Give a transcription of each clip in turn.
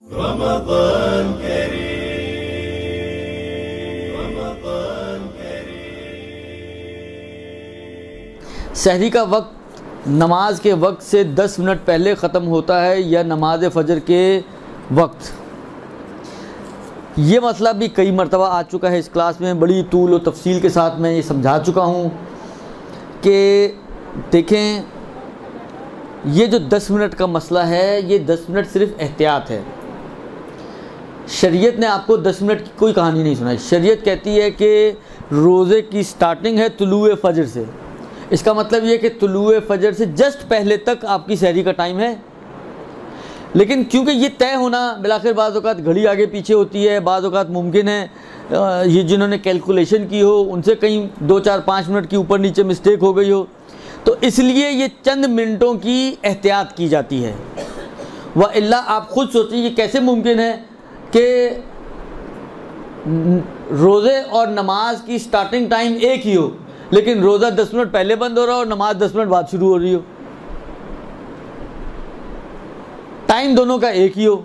रमज़ान करीम, रमज़ान करीम। सहरी का वक्त नमाज के वक्त से 10 मिनट पहले ख़त्म होता है या नमाज फ़जर के वक्त? ये मसला भी कई मरतबा आ चुका है इस क्लास में, बड़ी तूल और तफसील के साथ मैं ये समझा चुका हूँ कि देखें, ये जो 10 मिनट का मसला है, ये 10 मिनट सिर्फ़ एहतियात है। शरीयत ने आपको 10 मिनट की कोई कहानी नहीं सुनाई। शरीयत कहती है कि रोज़े की स्टार्टिंग है तुलूए फ़जर से। इसका मतलब ये है कि तुलूए फ़जर से जस्ट पहले तक आपकी सहरी का टाइम है। लेकिन क्योंकि ये तय होना बिलाखिर बाज़ औक़ात घड़ी आगे पीछे होती है, बाज़ औक़ात मुमकिन है ये जिन्होंने कैलकुलेशन की हो उनसे कहीं 2, 4, 5 मिनट की ऊपर नीचे मिस्टेक हो गई हो, तो इसलिए ये चंद मिनटों की एहतियात की जाती है। व इल्ला आप ख़ुद सोचिए ये कैसे मुमकिन है कि रोज़े और नमाज की स्टार्टिंग टाइम एक ही हो, लेकिन रोज़ा 10 मिनट पहले बंद हो रहा हो और नमाज 10 मिनट बाद शुरू हो रही हो। टाइम दोनों का एक ही हो,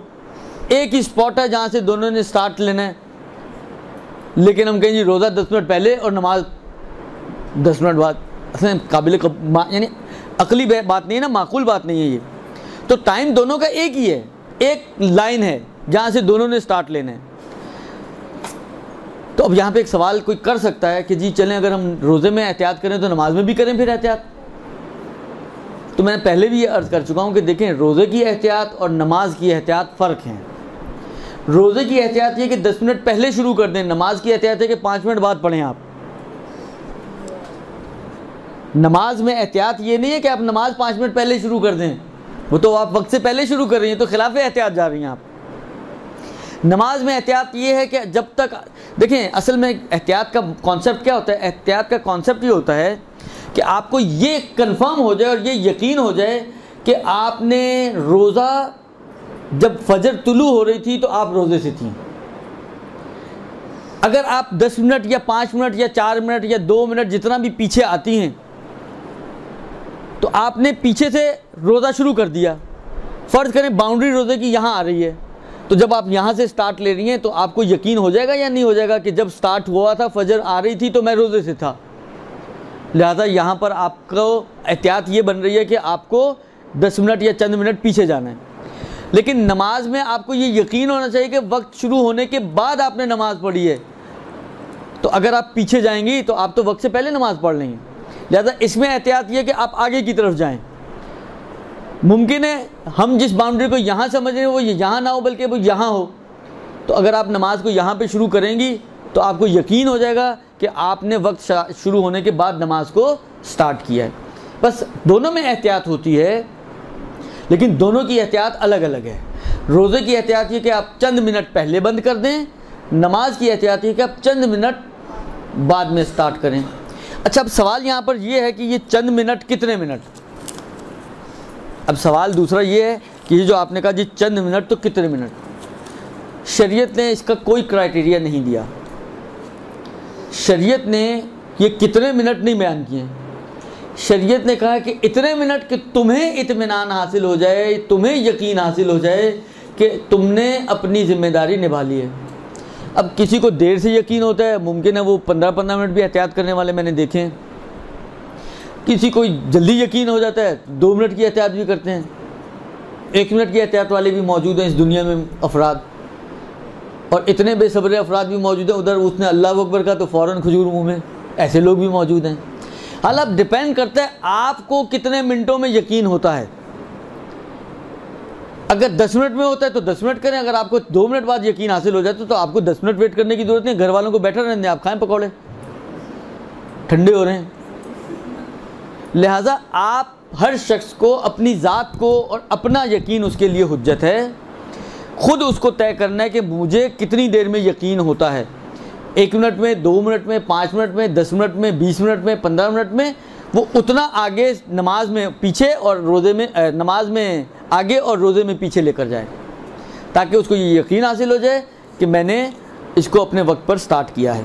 एक ही स्पॉट है जहाँ से दोनों ने स्टार्ट लेना है, लेकिन हम कहें जी रोज़ा 10 मिनट पहले और नमाज 10 मिनट बाद। असल काबिल यानी अकली बात नहीं है ना, माकूल बात नहीं है ये। तो टाइम दोनों का एक ही है, एक लाइन है जहाँ से दोनों ने स्टार्ट लेना है। तो अब यहाँ पे एक सवाल कोई कर सकता है कि जी चलें, अगर हम रोज़े में एहतियात करें तो नमाज में भी करें फिर एहतियात। तो मैंने पहले भी ये अर्ज़ कर चुका हूँ कि देखें, रोज़े की एहतियात और नमाज की एहतियात फ़र्क हैं। रोज़े की एहतियात ये कि 10 मिनट पहले शुरू कर दें, नमाज की एहतियात है कि 5 मिनट बाद पढ़ें आप। नमाज में एहतियात ये नहीं है कि आप नमाज 5 मिनट पहले शुरू कर दें, वो तो आप वक्त से पहले शुरू कर रही हैं, तो खिलाफ एहतियात जा रही हैं आप। नमाज में एहतियात ये है कि जब तक देखें, असल में एहतियात का कॉन्सेप्ट क्या होता है? एहतियात का कॉन्सेप्ट ये होता है कि आपको ये कंफर्म हो जाए और ये यकीन हो जाए कि आपने रोज़ा जब फजर तुलू हो रही थी तो आप रोज़े से थी। अगर आप 10 मिनट या 5 मिनट या 4 मिनट या 2 मिनट जितना भी पीछे आती हैं तो आपने पीछे से रोज़ा शुरू कर दिया। फ़र्ज़ करें बाउंड्री रोज़े की यहाँ आ रही है, तो जब आप यहाँ से स्टार्ट ले रही हैं तो आपको यकीन हो जाएगा या नहीं हो जाएगा कि जब स्टार्ट हुआ था फजर आ रही थी तो मैं रोज़े से था। लिहाजा यहाँ पर आपको एहतियात ये बन रही है कि आपको 10 मिनट या चंद मिनट पीछे जाना है। लेकिन नमाज में आपको ये यकीन होना चाहिए कि वक्त शुरू होने के बाद आपने नमाज़ पढ़ी है। तो अगर आप पीछे जाएंगी तो आप तो वक्त से पहले नमाज़ पढ़ लेंगे। लिहाजा इसमें एहतियात ये कि आप आगे की तरफ जाएं। मुमकिन है हम जिस बाउंड्री को यहाँ समझ रहे हैं वो यहाँ ना हो बल्कि वो यहाँ हो, तो अगर आप नमाज को यहाँ पे शुरू करेंगी तो आपको यकीन हो जाएगा कि आपने वक्त शुरू होने के बाद नमाज को स्टार्ट किया है। बस दोनों में एहतियात होती है, लेकिन दोनों की एहतियात अलग अलग है। रोज़े की एहतियात ये कि आप चंद मिनट पहले बंद कर दें, नमाज की एहतियात ये कि आप चंद मिनट बाद में स्टार्ट करें। अच्छा, अब सवाल यहाँ पर ये है कि ये चंद मिनट कितने मिनट? अब सवाल दूसरा ये है कि ये जो आपने कहा जी चंद मिनट, तो कितने मिनट? शरीयत ने इसका कोई क्राइटेरिया नहीं दिया। शरीयत ने ये कितने मिनट नहीं बयान किए। शरीयत ने कहा कि इतने मिनट कि तुम्हें इत्मीनान हासिल हो जाए, तुम्हें यकीन हासिल हो जाए कि तुमने अपनी ज़िम्मेदारी निभा ली है। अब किसी को देर से यकीन होता है, मुमकिन है वो 15-15 मिनट भी एहतियात करने वाले मैंने देखे हैं। किसी को जल्दी यकीन हो जाता है, 2 मिनट की एहतियात भी करते हैं। 1 मिनट की एहतियात वाले भी मौजूद हैं इस दुनिया में अफराद, और इतने बेसब्र अफराद भी मौजूद हैं। उधर उसने अल्लाह अकबर का तो फ़ौरन खजूर मुँह में, ऐसे लोग भी मौजूद हैं। हालांकि डिपेंड करता है आपको कितने मिनटों में यकीन होता है। अगर 10 मिनट में होता है तो 10 मिनट करें, अगर आपको 2 मिनट बाद यकीन हासिल हो जाता है तो आपको 10 मिनट वेट करने की ज़रूरत नहीं। घर वालों को बैठा रहने दें, आप खाएं पकौड़े, ठंडे हो रहे हैं। लिहाजा आप हर शख्स को अपनी ज़ात को और अपना यकीन उसके लिए हुज्जत है, ख़ुद उसको तय करना है कि मुझे कितनी देर में यकीन होता है। 1 मिनट में, 2 मिनट में, 5 मिनट में, 10 मिनट में, 20 मिनट में, 15 मिनट में, वो उतना आगे नमाज में पीछे और रोज़े में, नमाज में आगे और रोज़े में पीछे लेकर जाए, ताकि उसको ये यकीन हासिल हो जाए कि मैंने इसको अपने वक्त पर स्टार्ट किया है।